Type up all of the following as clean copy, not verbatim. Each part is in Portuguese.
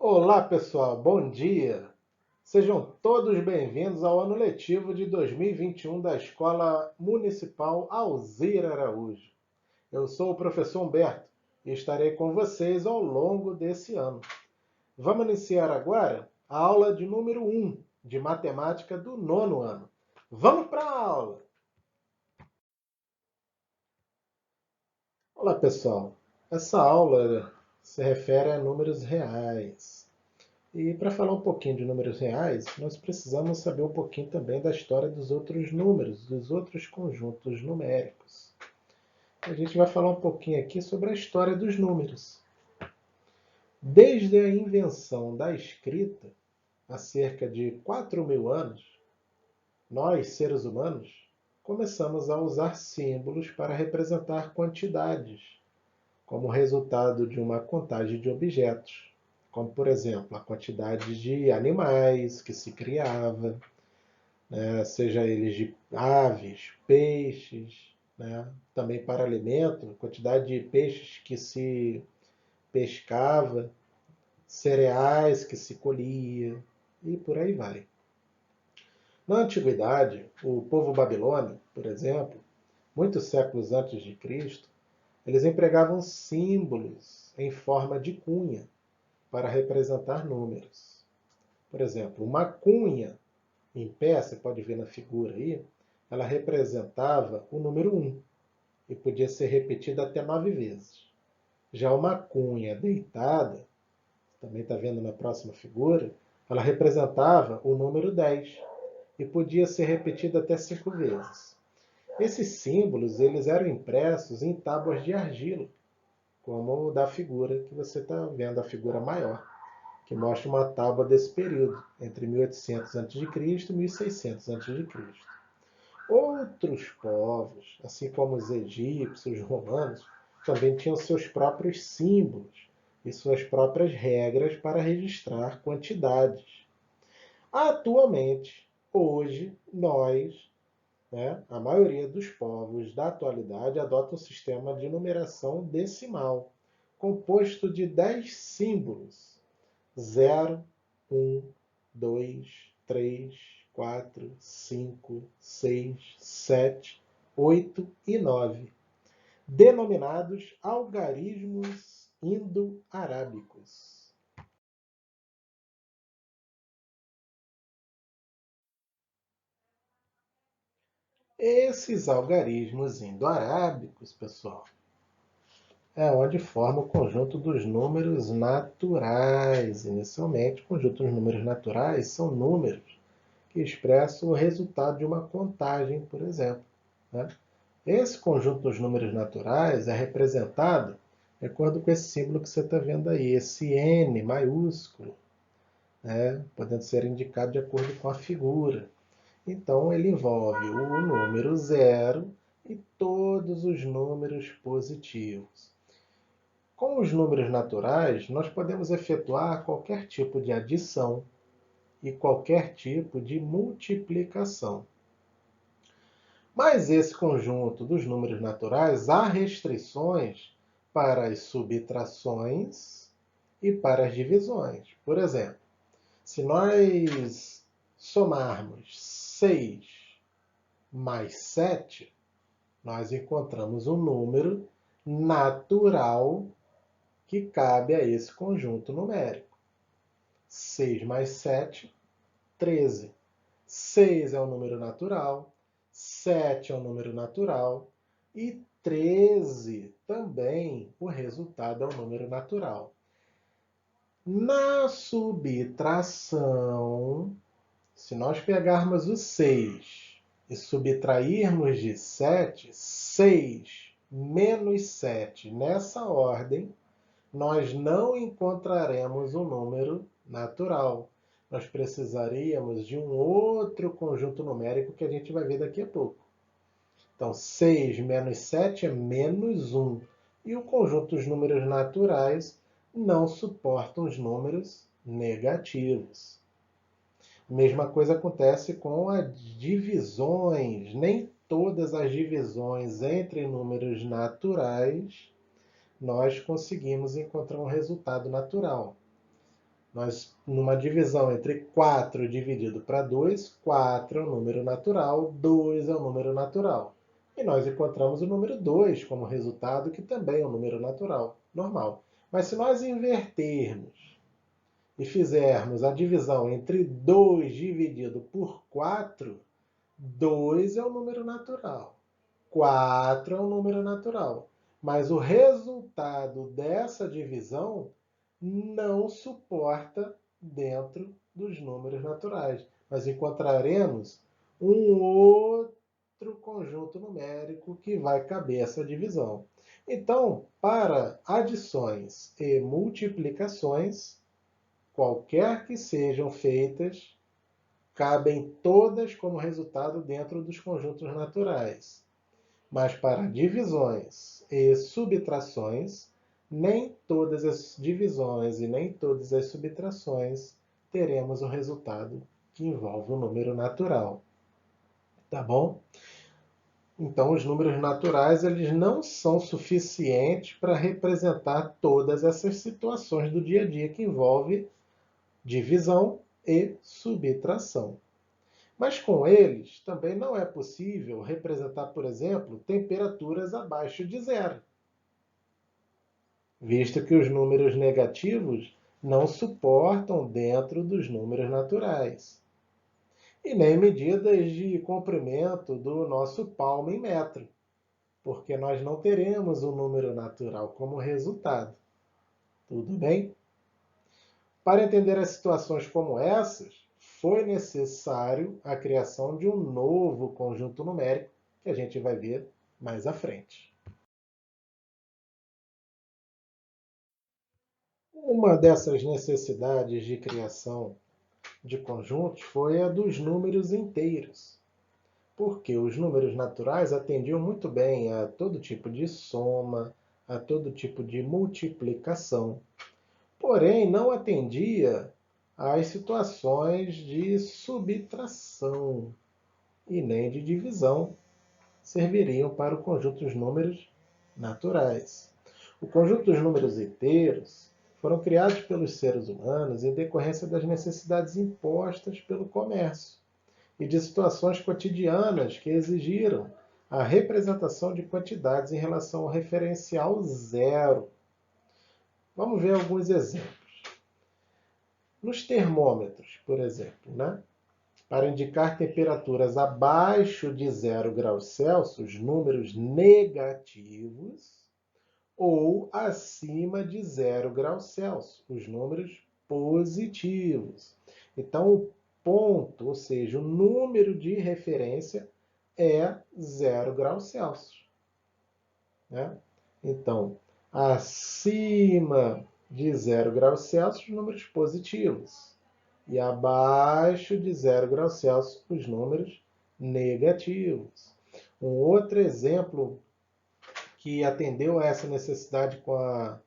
Olá, pessoal, bom dia! Sejam todos bem-vindos ao ano letivo de 2021 da Escola Municipal Alzira Araújo. Eu sou o professor Humberto e estarei com vocês ao longo desse ano. Vamos iniciar agora a aula de número 1 de matemática do nono ano. Vamos para a aula! Olá, pessoal! Essa aula se refere a números reais. E para falar um pouquinho de números reais, nós precisamos saber um pouquinho também da história dos outros números, dos outros conjuntos numéricos. A gente vai falar um pouquinho aqui sobre a história dos números. Desde a invenção da escrita, há cerca de 4.000 anos, nós, seres humanos, começamos a usar símbolos para representar quantidades, como resultado de uma contagem de objetos, como, por exemplo, a quantidade de animais que se criava, né, seja eles de aves, peixes, né, também para alimento, a quantidade de peixes que se pescava, cereais que se colhia, e por aí vai. Na antiguidade, o povo babilônio, por exemplo, muitos séculos antes de Cristo, eles empregavam símbolos em forma de cunha para representar números. Por exemplo, uma cunha em pé, você pode ver na figura aí, ela representava o número 1 e podia ser repetida até 9 vezes. Já uma cunha deitada, também está vendo na próxima figura, ela representava o número 10 e podia ser repetida até 5 vezes. Esses símbolos eles eram impressos em tábuas de argila, como o da figura que você está vendo, a figura maior, que mostra uma tábua desse período, entre 1800 a.C. e 1600 a.C. Outros povos, assim como os egípcios, os romanos, também tinham seus próprios símbolos e suas próprias regras para registrar quantidades. Atualmente, hoje, nós, né, a maioria dos povos da atualidade adota um sistema de numeração decimal, composto de 10 símbolos: 0, 1, 2, 3, 4, 5, 6, 7, 8 e 9, denominados algarismos indo-arábicos. Esses algarismos indo-arábicos, pessoal, é onde forma o conjunto dos números naturais. Inicialmente, o conjunto dos números naturais são números que expressam o resultado de uma contagem, por exemplo, né? Esse conjunto dos números naturais é representado de acordo com esse símbolo que você está vendo aí, esse N maiúsculo, né? Podendo ser indicado de acordo com a figura. Então, ele envolve o número zero e todos os números positivos. Com os números naturais, nós podemos efetuar qualquer tipo de adição e qualquer tipo de multiplicação. Mas esse conjunto dos números naturais há restrições para as subtrações e para as divisões. Por exemplo, se nós somarmos 6 mais 7, nós encontramos um número natural que cabe a esse conjunto numérico. 6 mais 7, 13. 6 é um número natural, 7 é um número natural e 13 também, o resultado é um número natural. Na subtração, se nós pegarmos o 6 e subtrairmos de 7, 6 menos 7 nessa ordem, nós não encontraremos um número natural. Nós precisaríamos de um outro conjunto numérico que a gente vai ver daqui a pouco. Então, 6 menos 7 é menos 1. E o conjunto dos números naturais não suportam os números negativos. A mesma coisa acontece com as divisões. Nem todas as divisões entre números naturais nós conseguimos encontrar um resultado natural. Numa divisão entre 4 dividido para 2, 4 é um número natural, 2 é um número natural. E nós encontramos o número 2 como resultado, que também é um número natural, normal. Mas se nós invertermos e fizermos a divisão entre 2 dividido por 4, 2 é um número natural, 4 é um número natural. Mas o resultado dessa divisão não suporta dentro dos números naturais. Nós encontraremos um outro conjunto numérico que vai caber essa divisão. Então, para adições e multiplicações, qualquer que sejam feitas, cabem todas como resultado dentro dos conjuntos naturais. Mas para divisões e subtrações, nem todas as divisões e nem todas as subtrações teremos um resultado que envolve um número natural. Tá bom? Então, os números naturais eles não são suficientes para representar todas essas situações do dia a dia que envolve divisão e subtração. Mas com eles também não é possível representar, por exemplo, temperaturas abaixo de zero, visto que os números negativos não suportam dentro dos números naturais. E nem medidas de comprimento do nosso palmo em metro, porque nós não teremos um número natural como resultado. Tudo bem? Para entender as situações como essas, foi necessário a criação de um novo conjunto numérico, que a gente vai ver mais à frente. Uma dessas necessidades de criação de conjuntos foi a dos números inteiros, porque os números naturais atendiam muito bem a todo tipo de soma, a todo tipo de multiplicação, porém não atendia às situações de subtração e nem de divisão, serviriam para o conjunto dos números naturais. O conjunto dos números inteiros foram criados pelos seres humanos em decorrência das necessidades impostas pelo comércio e de situações cotidianas que exigiram a representação de quantidades em relação ao referencial zero. Vamos ver alguns exemplos. Nos termômetros, por exemplo, né? Para indicar temperaturas abaixo de 0 graus Celsius, números negativos, ou acima de 0 graus Celsius, os números positivos. Então, o ponto, ou seja, o número de referência é 0 graus Celsius. Né? Então, acima de 0 graus Celsius, números positivos. E abaixo de 0 graus Celsius, os números negativos. Um outro exemplo que atendeu a essa necessidade com a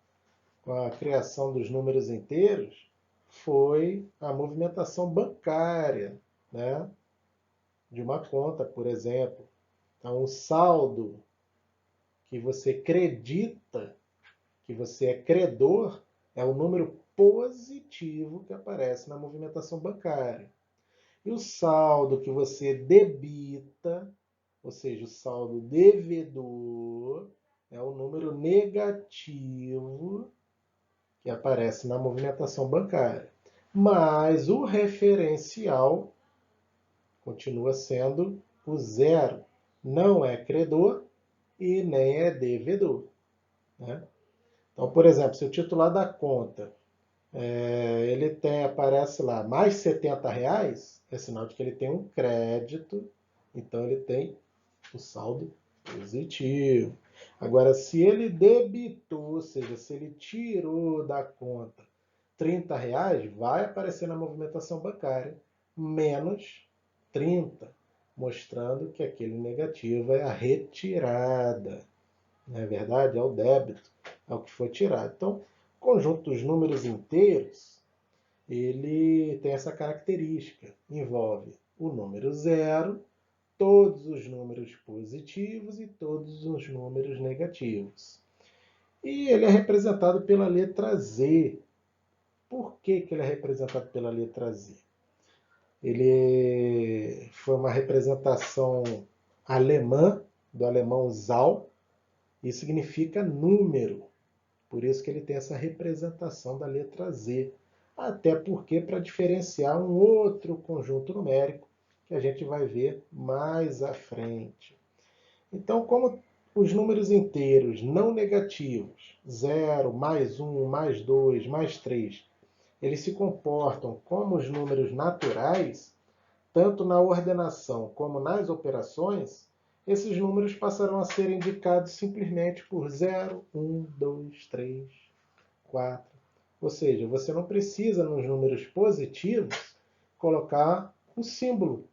criação dos números inteiros foi a movimentação bancária, né? De uma conta, por exemplo. Então, o saldo que você acredita que você é credor é o número positivo que aparece na movimentação bancária. E o saldo que você debita, ou seja, o saldo devedor, é o número negativo que aparece na movimentação bancária. Mas o referencial continua sendo o zero. Não é credor e nem é devedor. Né? Então, por exemplo, se o titular da conta aparece lá mais R$ 70, é sinal de que ele tem um crédito, então ele tem o saldo positivo. Agora, se ele debitou, ou seja, se ele tirou da conta R$ 30, vai aparecer na movimentação bancária menos 30, mostrando que aquele negativo é a retirada. Não é verdade? É o débito, é o que foi tirado. Então, o conjunto dos números inteiros, ele tem essa característica. Envolve o número zero, todos os números positivos e todos os números negativos. E ele é representado pela letra Z. por que que ele é representado pela letra Z? Ele foi uma representação alemã, do alemão Zahl, e significa número. Por isso que ele tem essa representação da letra Z. Até porque para diferenciar um outro conjunto numérico que a gente vai ver mais à frente. Então, como os números inteiros não negativos, 0, mais 1, mais 2, mais 3, eles se comportam como os números naturais, tanto na ordenação como nas operações, esses números passarão a ser indicados simplesmente por 0, 1, 2, 3, 4. Ou seja, você não precisa nos números positivos colocar um símbolo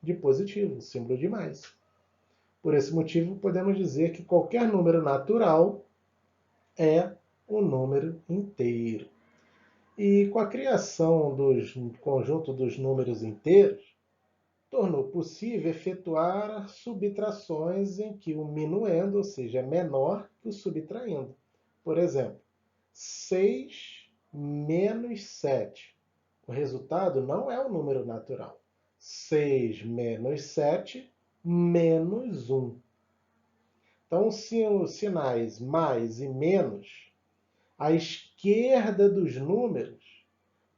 de positivo, um símbolo de mais. Por esse motivo, podemos dizer que qualquer número natural é um número inteiro. E com a criação do conjunto dos números inteiros, tornou possível efetuar subtrações em que o minuendo, ou seja, é menor que o subtraindo. Por exemplo, 6 menos 7. O resultado não é um número natural. 6 menos 7 menos 1. Então, se os sinais mais e menos, à esquerda dos números,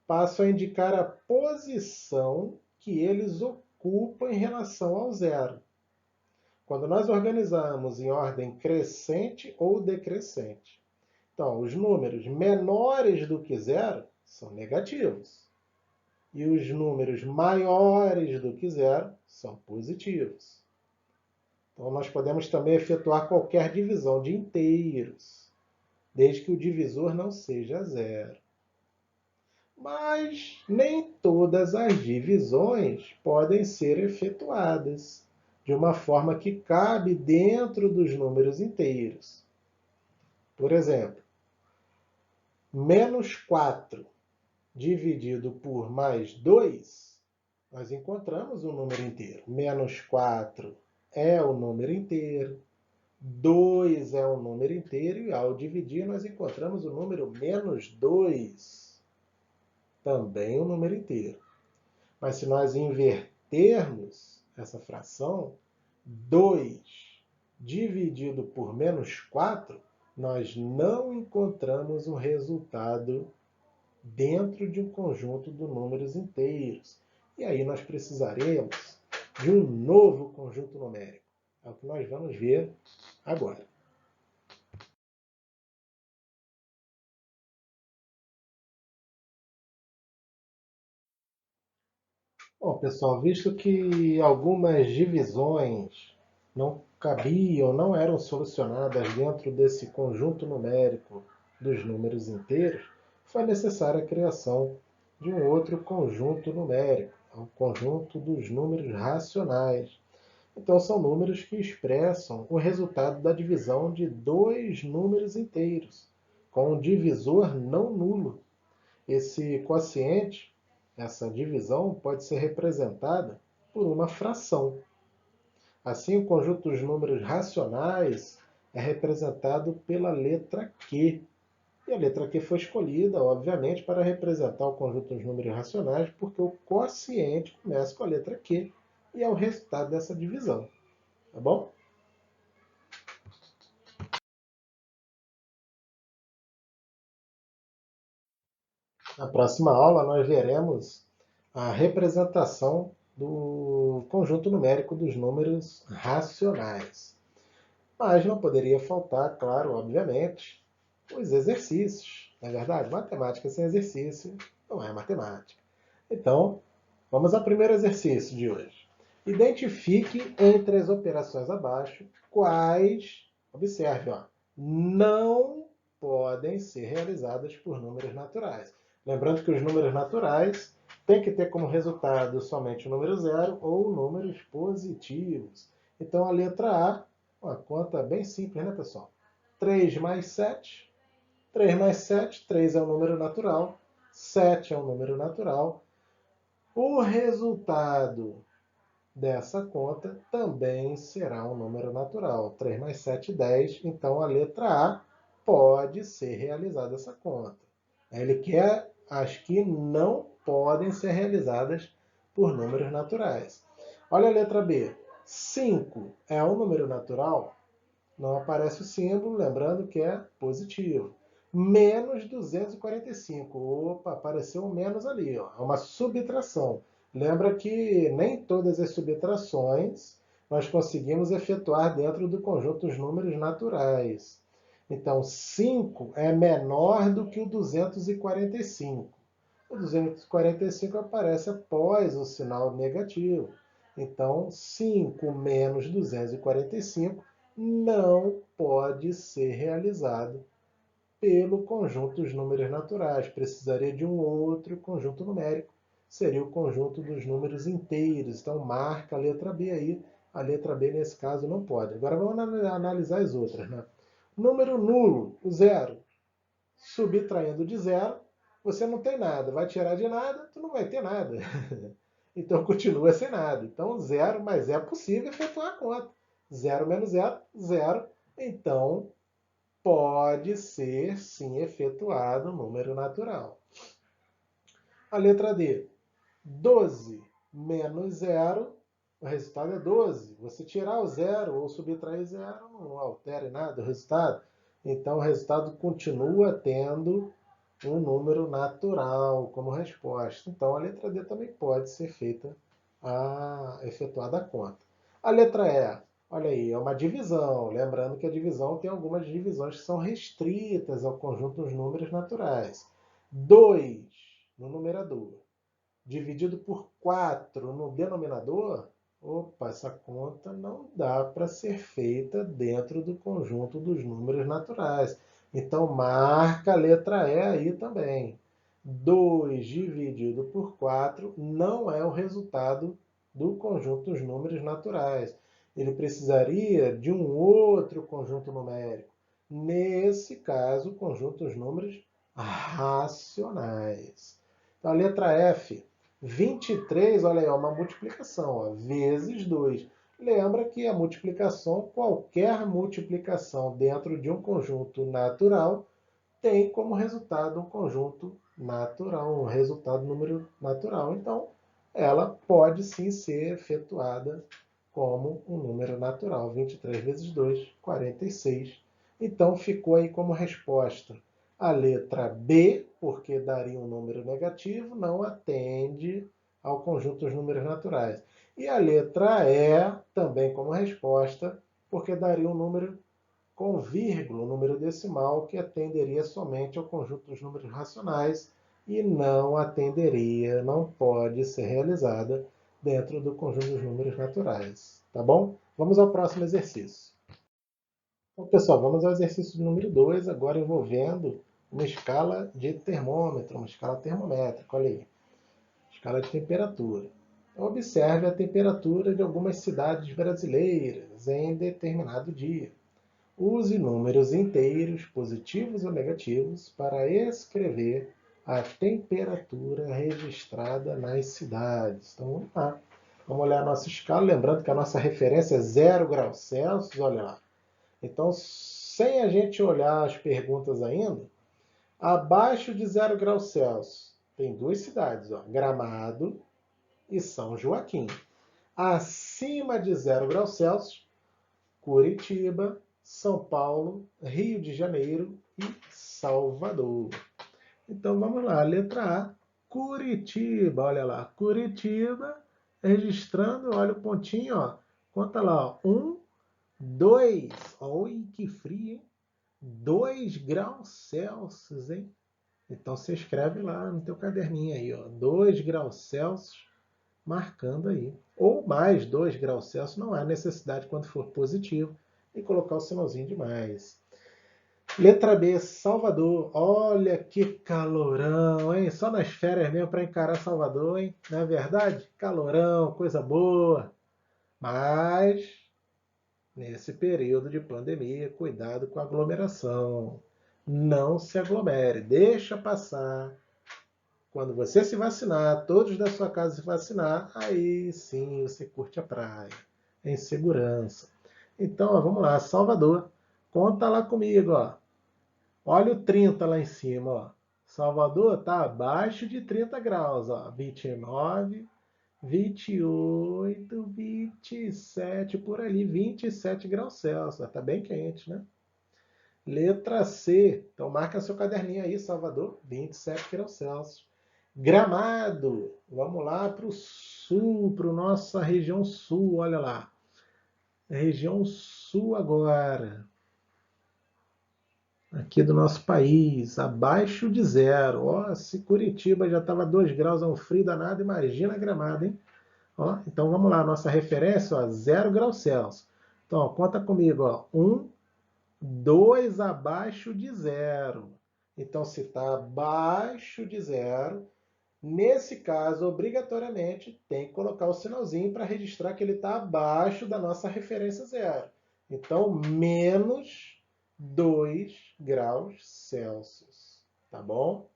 passam a indicar a posição que eles ocupam em relação ao zero. Quando nós organizamos em ordem crescente ou decrescente, então, os números menores do que zero são negativos. E os números maiores do que zero são positivos. Então, nós podemos também efetuar qualquer divisão de inteiros, desde que o divisor não seja zero. Mas nem todas as divisões podem ser efetuadas de uma forma que cabe dentro dos números inteiros. Por exemplo, menos 4 dividido por mais 2, nós encontramos um número inteiro. Menos 4 é o número inteiro, 2 é um número inteiro, e ao dividir nós encontramos o número menos 2, também um número inteiro. Mas se nós invertermos essa fração, 2 dividido por menos 4, nós não encontramos um resultado dentro de um conjunto de números inteiros. E aí nós precisaremos de um novo conjunto numérico. É o que nós vamos ver agora. Bom, pessoal, visto que algumas divisões não cabiam, não eram solucionadas dentro desse conjunto numérico dos números inteiros, foi necessária a criação de um outro conjunto numérico, o conjunto dos números racionais. Então, são números que expressam o resultado da divisão de dois números inteiros, com um divisor não nulo. Esse quociente, essa divisão, pode ser representada por uma fração. Assim, o conjunto dos números racionais é representado pela letra Q. E a letra Q foi escolhida, obviamente, para representar o conjunto dos números racionais, porque o quociente começa com a letra Q e é o resultado dessa divisão. Tá bom? Na próxima aula, nós veremos a representação do conjunto numérico dos números racionais. Mas não poderia faltar, claro, obviamente, os exercícios. Não é verdade? Matemática sem exercício não é matemática. Então, vamos ao primeiro exercício de hoje. Identifique entre as operações abaixo quais, observe, ó, não podem ser realizadas por números naturais. Lembrando que os números naturais têm que ter como resultado somente o número zero ou números positivos. Então, a letra A, uma conta bem simples, né, pessoal? 3 mais 7. 3 mais 7, 3 é um número natural, 7 é um número natural. O resultado dessa conta também será um número natural. 3 mais 7, 10. Então, a letra A pode ser realizada essa conta. Ele quer as que não podem ser realizadas por números naturais. Olha a letra B. 5 é um número natural? Não aparece o símbolo, lembrando que é positivo. Menos 245. Opa, apareceu um menos ali. Ó. É uma subtração. Lembra que nem todas as subtrações nós conseguimos efetuar dentro do conjunto dos números naturais. Então, 5 é menor do que o 245. O 245 aparece após o sinal negativo. Então, 5 menos 245 não pode ser realizado pelo conjunto dos números naturais. Precisaria de um outro conjunto numérico. Seria o conjunto dos números inteiros. Então, marca a letra B aí. A letra B, nesse caso, não pode. Agora, vamos analisar as outras. Né? Número nulo, o zero. Subtraindo de zero, você não tem nada. Vai tirar de nada, tu não vai ter nada. Então, continua sem nada. Então, zero, mas é possível efetuar a conta. Zero menos zero, zero. Então, pode ser, sim, efetuado o número natural. A letra D. 12 menos zero, o resultado é 12. Você tirar o zero ou subtrair zero não altera em nada o resultado. Então, o resultado continua tendo um número natural como resposta. Então, a letra D também pode ser feita, efetuada a conta. A letra E, olha aí, é uma divisão. Lembrando que a divisão tem algumas divisões que são restritas ao conjunto dos números naturais. 2 no numerador, dividido por 4 no denominador, opa, essa conta não dá para ser feita dentro do conjunto dos números naturais. Então, marca a letra E aí também. 2 dividido por 4 não é o resultado do conjunto dos números naturais. Ele precisaria de um outro conjunto numérico. Nesse caso, o conjunto dos números racionais. Então, a letra F. 23, olha aí, é uma multiplicação, ó, vezes 2. Lembra que a multiplicação, qualquer multiplicação dentro de um conjunto natural, tem como resultado um conjunto natural, um resultado número natural. Então, ela pode sim ser efetuada como um número natural. 23 vezes 2, 46. Então, ficou aí como resposta a letra B, porque daria um número negativo, não atende ao conjunto dos números naturais. E a letra E, também como resposta, porque daria um número com vírgula, um número decimal, que atenderia somente ao conjunto dos números racionais e não atenderia, não pode ser realizada dentro do conjunto dos números naturais. Tá bom? Vamos ao próximo exercício. Então, pessoal, vamos ao exercício número 2, agora envolvendo uma escala de termômetro, uma escala termométrica. Olha aí, escala de temperatura. Então, observe a temperatura de algumas cidades brasileiras em determinado dia. Use números inteiros, positivos ou negativos, para escrever a temperatura registrada nas cidades. Então, vamos lá. Vamos olhar a nossa escala, lembrando que a nossa referência é 0 graus Celsius, olha lá. Então, sem a gente olhar as perguntas ainda, abaixo de 0 graus Celsius, tem duas cidades, ó, Gramado e São Joaquim. Acima de 0 graus Celsius, Curitiba, São Paulo, Rio de Janeiro e Salvador. Então vamos lá, letra A, Curitiba, olha lá, Curitiba, registrando, olha o pontinho, ó, conta lá, ó, 1, 2, oi que frio, hein? 2 graus Celsius, hein? Então você escreve lá no teu caderninho aí, ó, 2 graus Celsius, marcando aí. Ou mais 2 graus Celsius, não há necessidade quando for positivo e colocar o sinalzinho de mais. Letra B, Salvador. Olha que calorão, hein? Só nas férias mesmo para encarar Salvador, hein? Não é verdade? Calorão, coisa boa. Mas, nesse período de pandemia, cuidado com a aglomeração. Não se aglomere, deixa passar. Quando você se vacinar, todos da sua casa se vacinar, aí sim você curte a praia, em segurança. Então, ó, vamos lá, Salvador. Conta lá comigo, ó. Olha o 30 lá em cima, ó. Salvador está abaixo de 30 graus, ó. 29, 28, 27, por ali, 27 graus Celsius. Está bem quente, né? Letra C. Então marca seu caderninho aí, Salvador, 27 graus Celsius. Gramado. Vamos lá para o sul, para a nossa região sul, olha lá. Região sul agora. Aqui do nosso país, abaixo de zero. Ó, se Curitiba já estava 2 graus, é um frio danado, imagina Gramado, hein? Ó, então vamos lá, nossa referência, ó, 0 graus Celsius. Então, ó, conta comigo, ó, 1, 2 abaixo de zero. Então, se está abaixo de zero, nesse caso, obrigatoriamente, tem que colocar o sinalzinho para registrar que ele está abaixo da nossa referência zero. Então, menos 2 graus Celsius. Tá bom?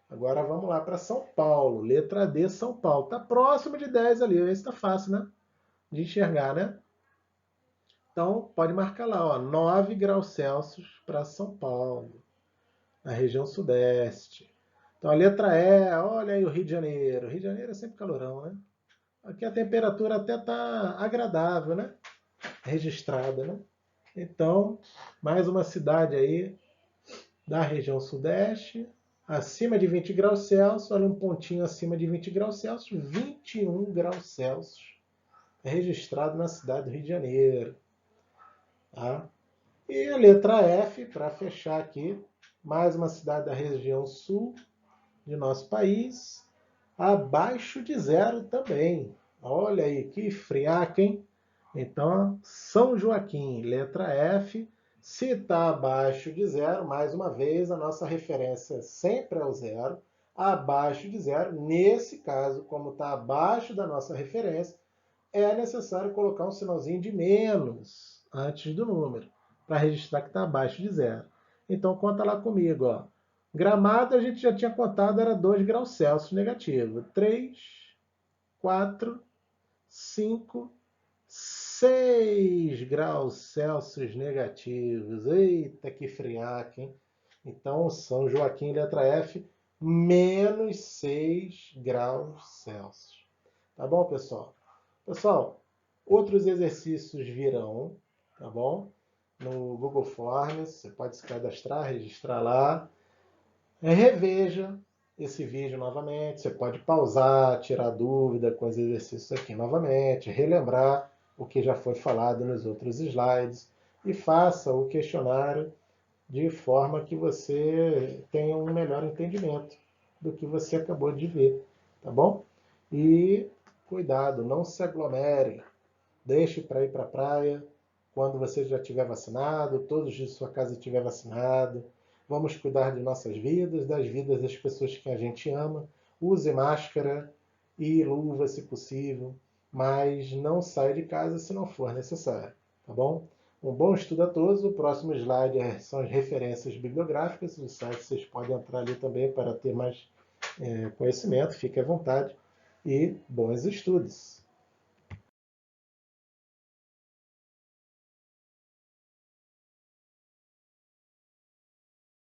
Agora vamos lá para São Paulo. Letra D, São Paulo. Está próximo de 10 ali. Esse está fácil, né? De enxergar, né? Então, pode marcar lá, ó, 9 graus Celsius para São Paulo, na região sudeste. Então, a letra E, olha aí o Rio de Janeiro. O Rio de Janeiro é sempre calorão, né? Aqui a temperatura até está agradável, né? Registrada, né? Então, mais uma cidade aí da região sudeste, acima de 20 graus Celsius, olha um pontinho acima de 20 graus Celsius, 21 graus Celsius, registrado na cidade do Rio de Janeiro. Tá? E a letra F, para fechar aqui, mais uma cidade da região sul de nosso país, abaixo de zero também. Olha aí, que friaca, hein? Então, São Joaquim, letra F, se está abaixo de zero, mais uma vez, a nossa referência sempre é o zero, abaixo de zero. Nesse caso, como está abaixo da nossa referência, é necessário colocar um sinalzinho de menos antes do número, para registrar que está abaixo de zero. Então, conta lá comigo, ó. Gramado a gente já tinha contado, era 2 graus Celsius negativo. 3, 4, 5, 6 graus Celsius negativos. Eita, que friaca, hein? Então, São Joaquim, letra F, menos 6 graus Celsius. Tá bom, pessoal? Pessoal, outros exercícios virão, tá bom? No Google Forms, você pode se cadastrar, registrar lá. Reveja esse vídeo novamente. Você pode pausar, tirar dúvida com os exercícios aqui novamente, relembrar o que já foi falado nos outros slides e faça o questionário de forma que você tenha um melhor entendimento do que você acabou de ver, tá bom? E cuidado, não se aglomere. Deixe para ir para a praia quando você já estiver vacinado, todos de sua casa estiver vacinado. Vamos cuidar de nossas vidas, das vidas das pessoas que a gente ama. Use máscara e luva se possível, mas não saia de casa se não for necessário, tá bom? Um bom estudo a todos. O próximo slide são as referências bibliográficas do site. Vocês podem entrar ali também para ter mais conhecimento. Fique à vontade e bons estudos!